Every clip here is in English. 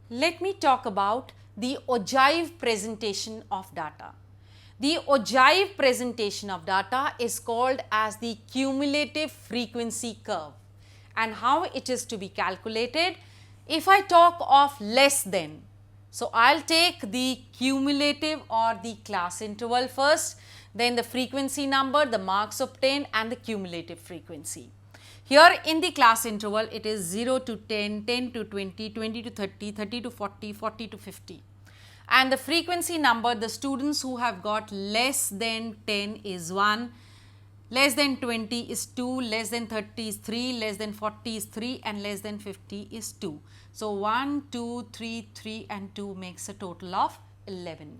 Let me talk about the Ogive presentation of data. The Ogive presentation of data is called as the cumulative frequency curve, and how it is to be calculated. If I talk of less than, so I'll take the cumulative or the class interval first, then the frequency number, the marks obtained, and the cumulative frequency. Here in the class interval, it is 0 to 10, 10 to 20, 20 to 30, 30 to 40, 40 to 50. And the frequency number, the students who have got less than 10 is 1, less than 20 is 2, less than 30 is 3, less than 40 is 3, and less than 50 is 2. So 1, 2, 3, 3 and 2 makes a total of 11.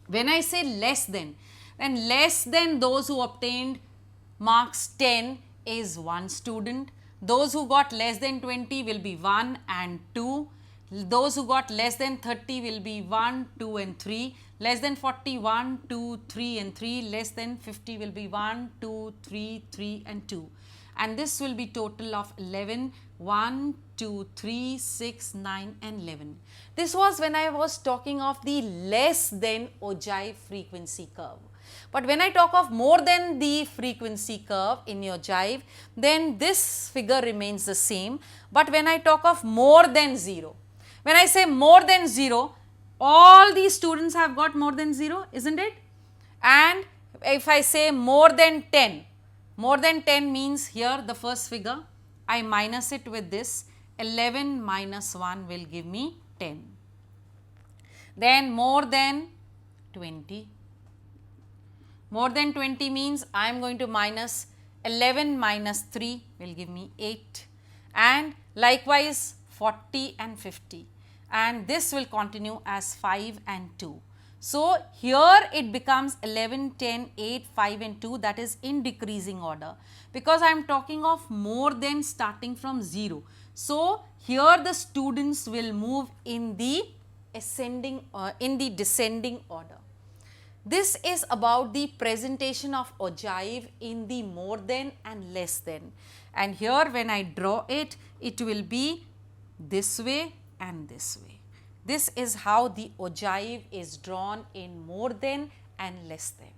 When I say less than, then less than those who obtained marks 10 is 1 student. Those who got less than 20 will be 1 and 2. Those who got less than 30 will be 1, 2 and 3. Less than 40, 1, 2, 3 and 3. Less than 50 will be 1, 2, 3, 3 and 2. And this will be total of 11, 1, 2, 3, 6, 9 and 11. This was when I was talking of the less than Ogive frequency curve. But when I talk of more than the frequency curve in your Ogive, then this figure remains the same. But when I talk of more than 0, when I say more than 0, all these students have got more than 0, isn't it? And if I say more than 10 means here the first figure, I minus it with this, 11 minus 1 will give me 10. Then more than 20. More than 20 means I am going to minus 11 minus 3 will give me 8, and likewise 40 and 50, and this will continue as 5 and 2. So here it becomes 11, 10, 8, 5 and 2, that is in decreasing order, because I am talking of more than starting from 0. So here the students will move in the descending order. This is about the presentation of Ogive in the more than and less than. And here when I draw it, it will be this way and this way. This is how the Ogive is drawn in more than and less than.